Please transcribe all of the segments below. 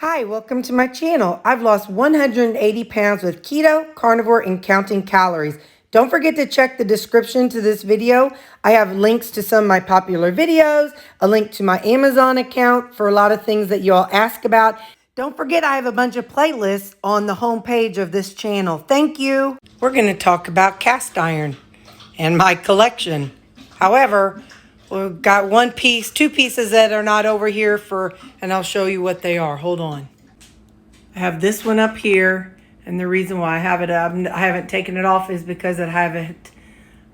Hi, welcome to my channel. I've lost 180 pounds with keto, carnivore, and counting calories. Don't forget to check the description to this video. I have links to some of my popular videos, a link to my Amazon account for a lot of things that you all ask about. Don't forget I have a bunch of playlists on the homepage of this channel. Thank you. We're going to talk about cast iron and my collection. However, we've got two pieces that are not over here and I'll show you what they are. Hold on. I have this one up here, and the reason why I have it up, I haven't taken it off, is because I have it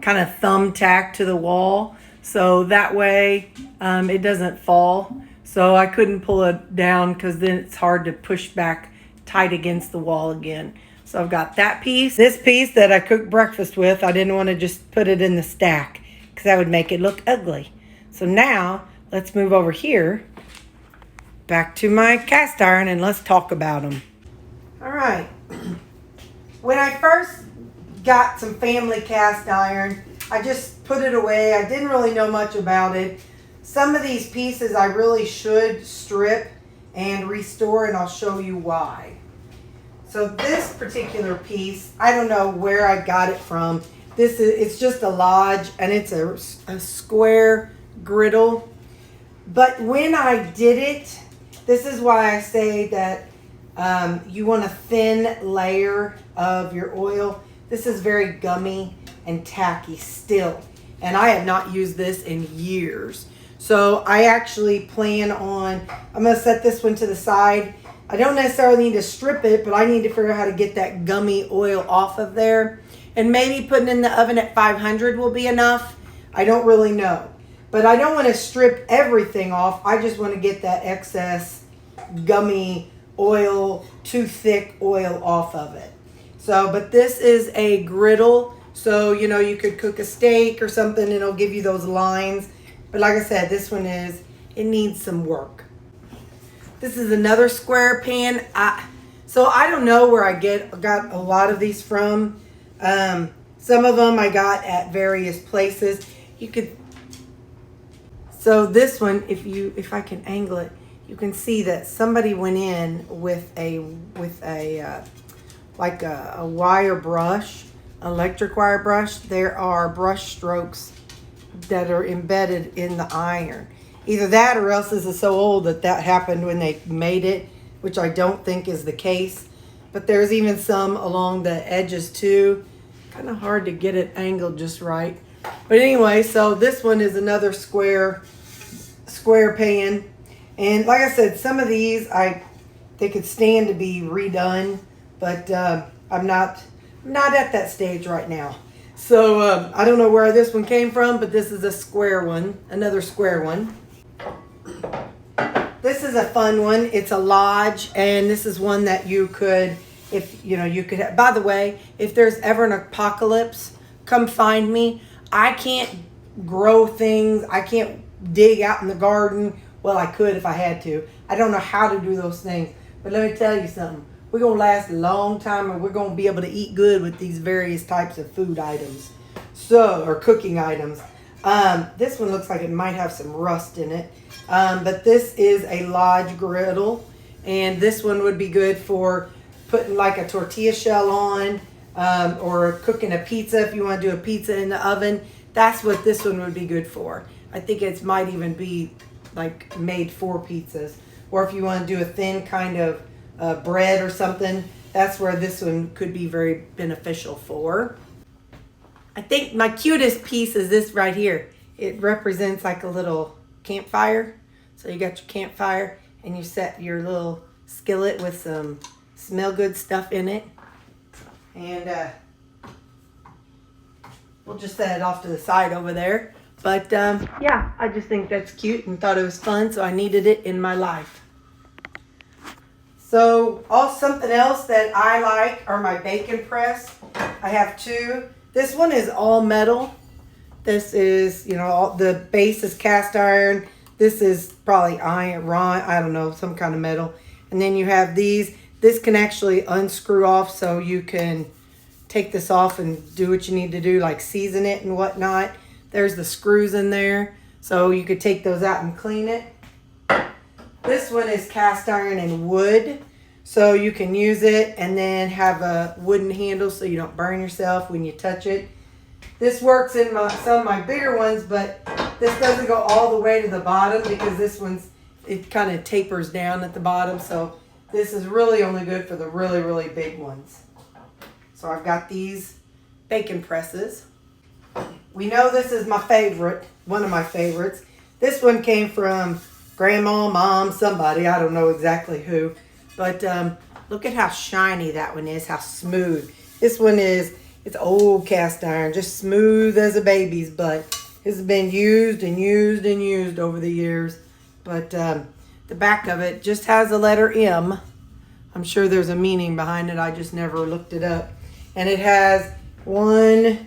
kind of thumbtacked to the wall, so that way it doesn't fall. So I couldn't pull it down because then it's hard to push back tight against the wall again. So I've got that piece. This piece that I cooked breakfast with, I didn't want to just put it in the stack because that would make it look ugly. So now let's move over here back to my cast iron and let's talk about them. All right. When I first got some family cast iron, I just put it away. I didn't really know much about it. Some of these pieces I really should strip and restore, and I'll show you why. So this particular piece, I don't know where I got it from. It's just a Lodge, and it's a square griddle. But when I did it, this is why I say that you want a thin layer of your oil. This is very gummy and tacky still. And I have not used this in years. So I actually plan on, I'm going to set this one to the side. I don't necessarily need to strip it, but I need to figure out how to get that gummy oil off of there. And maybe putting it in the oven at 500 will be enough. I don't really know. But I don't want to strip everything off. I just want to get that excess gummy oil, too thick oil off of it. So, but this is a griddle. So, you know, you could cook a steak or something and it'll give you those lines. But like I said, this one it needs some work. This is another square pan. So I don't know where I got a lot of these from. Some of them I got at various places. So this one, if I can angle it, you can see that somebody went in with a wire brush, electric wire brush. There are brush strokes that are embedded in the iron. Either that or else this is so old that happened when they made it, which I don't think is the case. But there's even some along the edges too. Kind of hard to get it angled just right. But anyway, so this one is another square pan. And like I said, some of these they could stand to be redone, but I'm not at that stage right now. So I don't know where this one came from, but this is a square one, another square one. This is a fun one. It's a Lodge, and this is one that you could, by the way, if there's ever an apocalypse, come find me. I can't grow things. I can't dig out in the garden. Well, I could if I had to. I don't know how to do those things. But let me tell you something. We're going to last a long time, and we're going to be able to eat good with these various types of food items. Or cooking items. This one looks like it might have some rust in it. But this is a Lodge griddle. And this one would be good for putting like a tortilla shell on. Or cooking a pizza if you want to do a pizza in the oven. That's what this one would be good for. I think it might even be like made for pizzas. Or if you want to do a thin kind of bread or something, that's where this one could be very beneficial for. I think my cutest piece is this right here. It represents like a little campfire. So you got your campfire and you set your little skillet with some smell good stuff in it. And we'll just set it off to the side over there. But yeah, I just think that's cute and thought it was fun, so I needed it in my life. So something else that I like are my bacon press. I have two. This one is all metal. This is, the base is cast iron. This is probably iron, I don't know, some kind of metal. And then you have these. This can actually unscrew off, so you can take this off and do what you need to do, like season it and whatnot. There's the screws in there, so you could take those out and clean it. This one is cast iron and wood. So you can use it and then have a wooden handle so you don't burn yourself when you touch it. This works in some of my bigger ones, but this doesn't go all the way to the bottom because this one's, it kind of tapers down at the bottom. So this is really only good for the really, really big ones. So I've got these bacon presses. We know this is my favorite, one of my favorites. This one came from grandma, mom, somebody, I don't know exactly who. But look at how shiny that one is, how smooth. This one is, it's old cast iron, just smooth as a baby's butt. This has been used and used and used over the years. But the back of it just has a letter M. I'm sure there's a meaning behind it. I just never looked it up. And it has one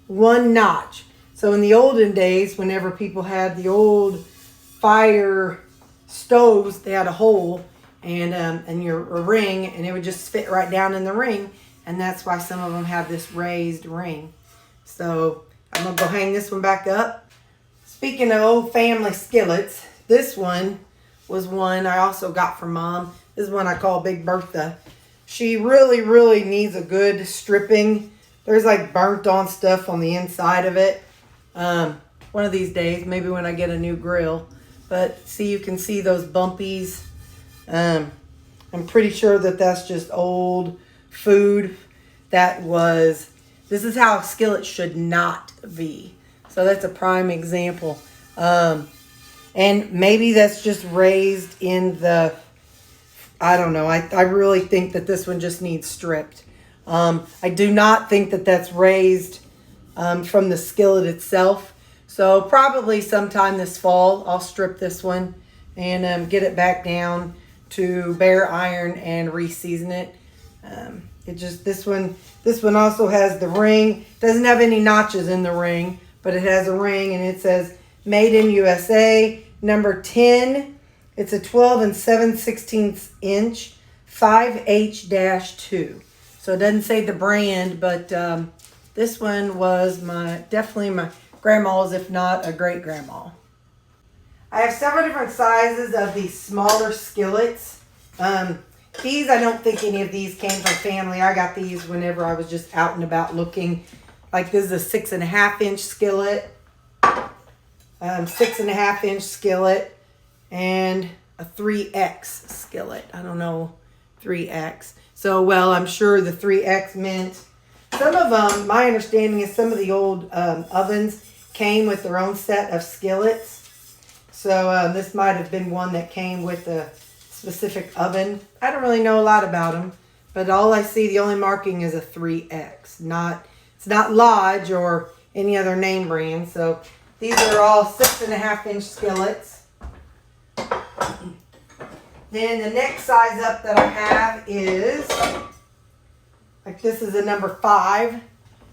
notch. So in the olden days, whenever people had the old fire stoves, they had a hole and a ring, and it would just fit right down in the ring. And that's why some of them have this raised ring. So I'm gonna go hang this one back up. Speaking of old family skillets, this one was one I also got from Mom. This is one I call Big Bertha. She really, really needs a good stripping. There's like burnt on stuff on the inside of it. One of these days, maybe when I get a new grill. But see, you can see those bumpies. I'm pretty sure that that's just old food that was, this is how a skillet should not be. So that's a prime example. And maybe that's just raised in the, I don't know. I really think that this one just needs stripped. I do not think that that's raised from the skillet itself. So probably sometime this fall, I'll strip this one and get it back down to bare iron and re-season it. This one also has the ring. Doesn't have any notches in the ring, but it has a ring and it says Made in USA, number 10. It's a 12 7/16 inch, 5H-2. So it doesn't say the brand, but this one was definitely my grandma's, if not a great grandma. I have several different sizes of these smaller skillets. These, I don't think any of these came from family. I got these whenever I was just out and about looking. Like this is a 6.5 inch skillet, 6.5 inch skillet, and a 3X skillet. I don't know, 3X. So, well, I'm sure the 3X meant, some of them, my understanding is some of the old ovens came with their own set of skillets. So this might have been one that came with a specific oven. I don't really know a lot about them, but all I see, the only marking is a 3X. It's not Lodge or any other name brand. So these are all 6.5 inch skillets. Then the next size up that I have is, like this is a number 5. You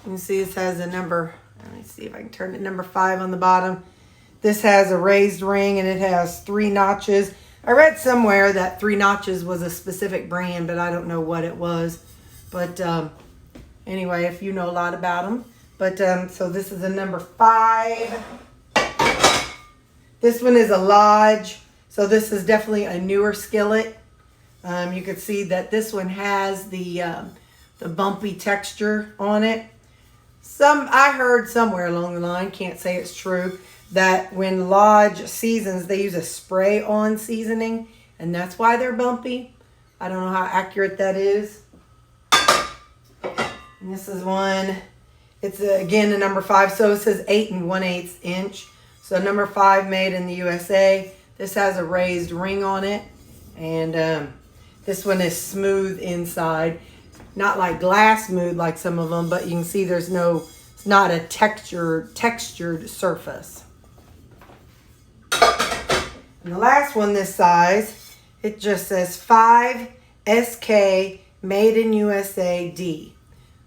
can see this has a number, let me see if I can turn it, number 5 on the bottom. This has a raised ring and it has 3 notches. I read somewhere that 3 notches was a specific brand, but I don't know what it was. But anyway, if you know a lot about them. But so this is a number 5. This one is a Lodge. So this is definitely a newer skillet. You can see that this one has the bumpy texture on it. I heard somewhere along the line, can't say it's true, that when Lodge seasons, they use a spray-on seasoning, and that's why they're bumpy. I don't know how accurate that is. And this is one, it's again a number 5, so it says 8 1/8 inch. So number 5, made in the USA. This has a raised ring on it, and this one is smooth inside. Not like glass smooth like some of them, but you can see it's not a textured surface. And the last one this size, it just says 5SK Made in USA D.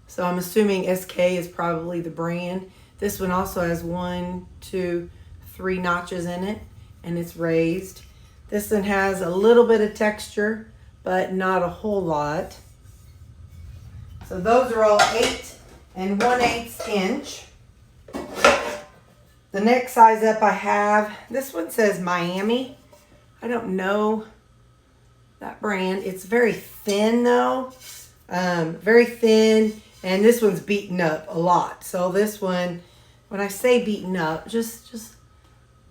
So I'm assuming SK is probably the brand. This one also has 1, 2, 3 notches in it, and it's raised. This one has a little bit of texture, but not a whole lot. So those are all 8 1/8 inch. The next size up I have, this one says Miami. I don't know that brand. It's very thin though, very thin, and this one's beaten up a lot. So this one, when I say beaten up, just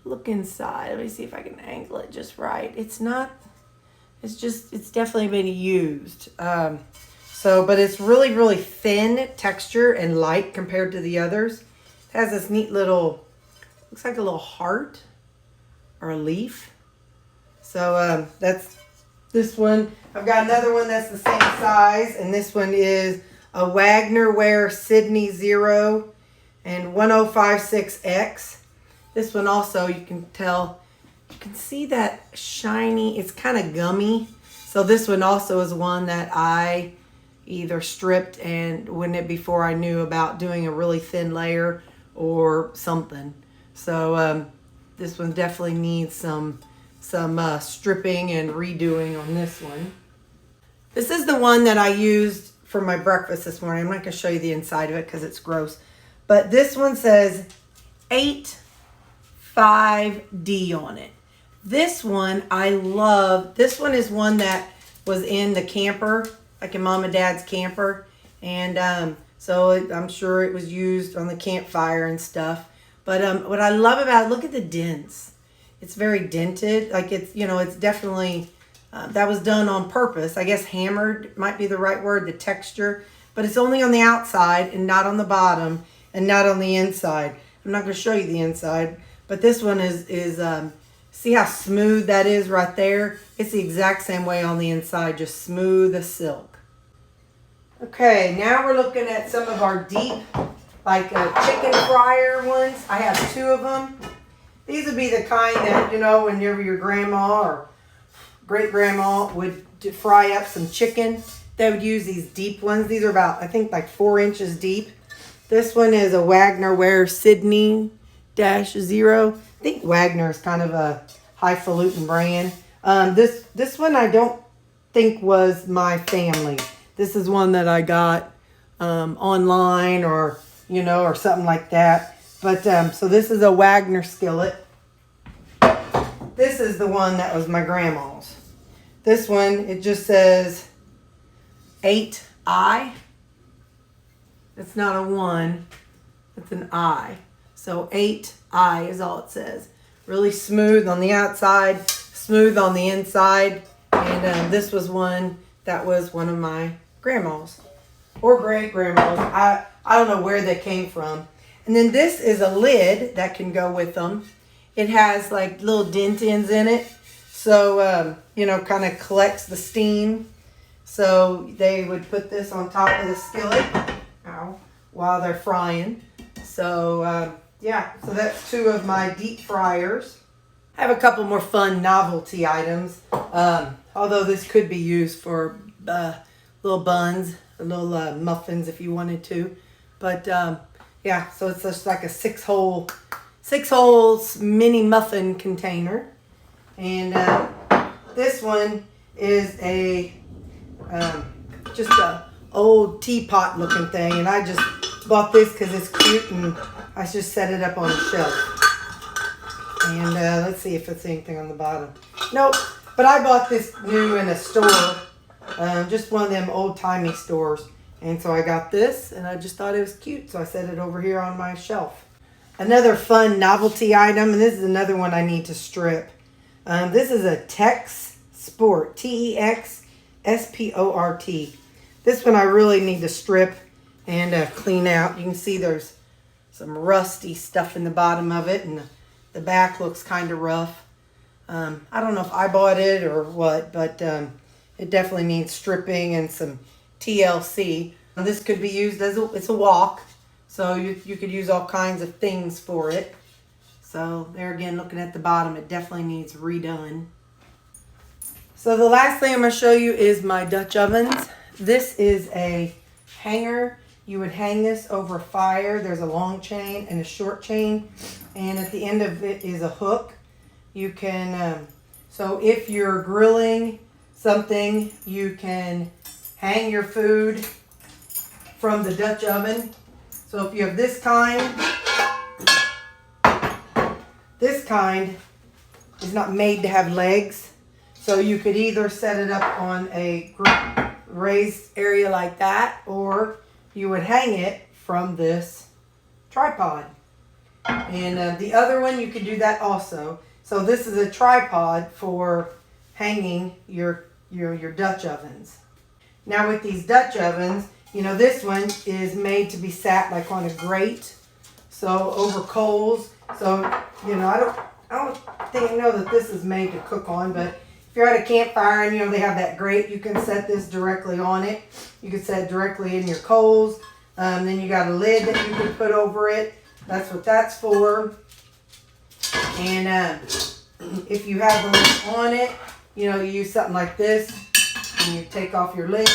look inside. Let me see if I can angle it just right. It's not, it's definitely been used. But it's really, really thin texture and light compared to the others. It has this neat little, looks like a little heart or a leaf. So that's this one. I've got another one that's the same size, and this one is a Wagner Ware Sydney 0 and 1056X. This one also, you can tell, you can see that shiny, it's kind of gummy. So this one also is one that I either stripped and went it before I knew about doing a really thin layer or something. So this one definitely needs some stripping and redoing on this one. This is the one that I used for my breakfast this morning. I'm not going to show you the inside of it because it's gross. But this one says 8.5D on it. This one I love. This one is one that was in the camper, like in Mom and Dad's camper. And so I'm sure it was used on the campfire and stuff. But what I love about it, look at the dents. It's very dented. Like it's, you know, it's definitely, that was done on purpose. I guess hammered might be the right word, the texture. But it's only on the outside and not on the bottom and not on the inside. I'm not going to show you the inside. But this one is see how smooth that is right there? It's the exact same way on the inside, just smooth as silk. Okay, now we're looking at some of our deep, like chicken fryer ones. I have 2 of them. These would be the kind that, you know, whenever your grandma or great-grandma would fry up some chicken, they would use these deep ones. These are about, I think, like 4 inches deep. This one is a Wagner Ware Sydney 0. I think Wagner is kind of a highfalutin brand. This one I don't think was my family. This is one that I got online or, you know, or something like that. But so this is a Wagner skillet. This is the one that was my grandma's. This one, it just says 8I. It's not a 1, it's an I. So 8I is all it says. Really smooth on the outside, smooth on the inside. And this was one that was one of my grandma's or great-grandma's. I don't know where they came from. And then this is a lid that can go with them. It has like little dentins in it. So, you know, kind of collects the steam. So they would put this on top of the skillet while they're frying. So, yeah, so that's 2 of my deep fryers. I have a couple more fun novelty items. Although this could be used for little buns, little muffins if you wanted to. But, yeah, so it's just like a 6-hole mini muffin container. And this one is a just a old teapot looking thing, and I just bought this because it's cute, and I just set it up on the shelf. And let's see if it's anything on the bottom. Nope, but I bought this new in a store, just one of them old-timey stores. And so I got this, and I just thought it was cute, so I set it over here on my shelf. Another fun novelty item, and this is another one I need to strip. This is a Tex Sport, TEXSPORT. This one I really need to strip and clean out. You can see there's some rusty stuff in the bottom of it, and the back looks kind of rough. I don't know if I bought it or what, but it definitely needs stripping and some TLC. This could be used as it's a wok, so you could use all kinds of things for it. So there again, looking at the bottom, it definitely needs redone. So the last thing I'm going to show you is my Dutch ovens. This is a hanger. You would hang this over fire. There's a long chain and a short chain, and at the end of it is a hook. You can, so if you're grilling something, you can hang your food from the Dutch oven. So if you have this kind, is not made to have legs. So you could either set it up on a raised area like that, or you would hang it from this tripod. And the other one, you could do that also. So this is a tripod for hanging your Dutch ovens. Now with these Dutch ovens, you know, this one is made to be sat like on a grate, so over coals. So, you know, I don't know that this is made to cook on, but if you're at a campfire and, you know, they have that grate, you can set this directly on it. You can set it directly in your coals. Then you got a lid that you can put over it. That's what that's for. And if you have the lid on it, you know, you use something like this, and you take off your lid,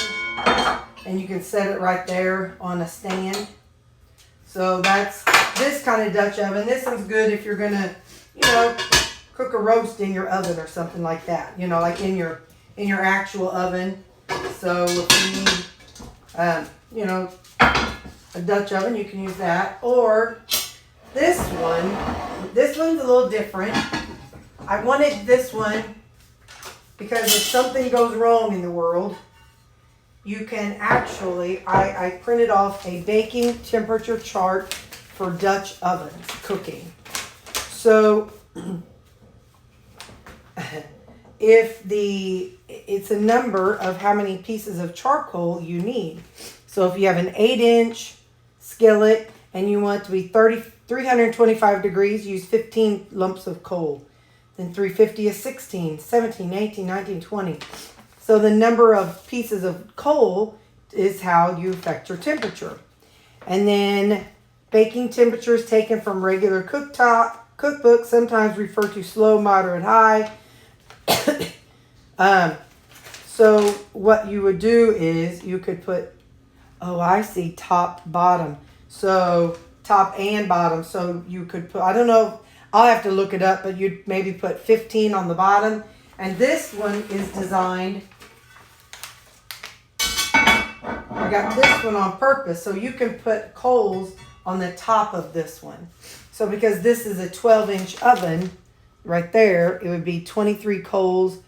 and you can set it right there on a stand. So that's this kind of Dutch oven. This one's good if you're gonna, you know, cook a roast in your oven or something like that. You know, like in your actual oven. So if you need, you know, a Dutch oven, you can use that. Or this one. This one's a little different. I wanted this one because if something goes wrong in the world, you can actually, I printed off a baking temperature chart for Dutch ovens cooking. So it's a number of how many pieces of charcoal you need. So if you have an 8-inch skillet and you want it to be 325 degrees, use 15 lumps of coal. Then 350 is 16, 17, 18, 19, 20. So the number of pieces of coal is how you affect your temperature. And then baking temperature is taken from regular cookbooks, sometimes referred to slow, moderate, high. So what you would do is you could put, oh, I see, top, bottom. So top and bottom. So you could put, I don't know, I'll have to look it up, but you'd maybe put 15 on the bottom. And this one is designed, I got this one on purpose, so you can put coals on the top of this one. So because this is a 12-inch oven, right there, it would be 23 coals,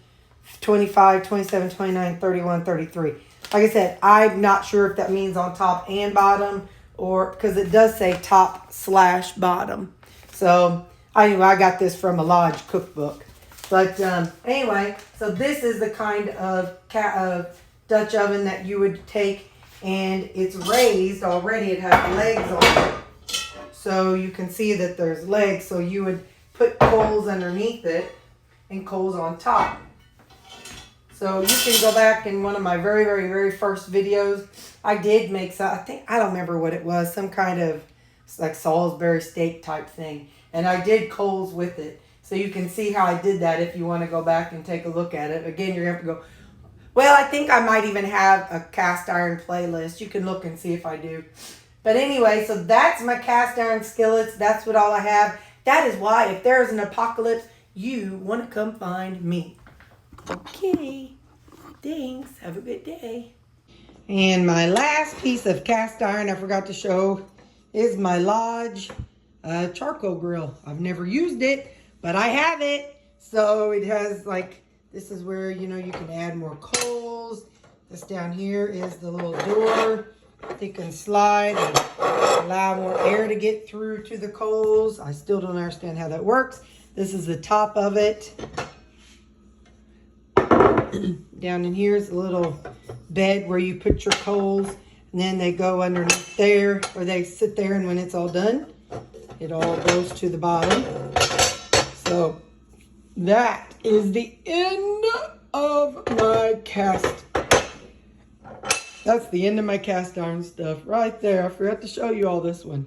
25, 27, 29, 31, 33. Like I said, I'm not sure if that means on top and bottom, or because it does say top/bottom. So anyway, I got this from a Lodge cookbook. But anyway, so this is the kind of Dutch oven that you would take, and it's raised already. It has legs on it. So you can see that there's legs. So you would put coals underneath it and coals on top. So you can go back in one of my very, very, very first videos. I did make some, I don't remember what it was, some kind of like Salisbury steak type thing. And I did coals with it. So you can see how I did that if you want to go back and take a look at it. Again, you're going to have to go, well, I think I might even have a cast iron playlist. You can look and see if I do. But anyway, so that's my cast iron skillets. That's what all I have. That is why if there's an apocalypse, you want to come find me. Okay. Thanks. Have a good day. And my last piece of cast iron I forgot to show is my Lodge charcoal grill. I've never used it, but I have it. So it has like, this is where, you know, you can add more coals. This down here is the little door that you can slide and allow more air to get through to the coals. I still don't understand how that works. This is the top of it. Down in here is a little bed where you put your coals, and then they go underneath there, or they sit there, and when it's all done, it all goes to the bottom. So that is the end of my that's the end of my cast iron stuff right there. I forgot to show you all this one.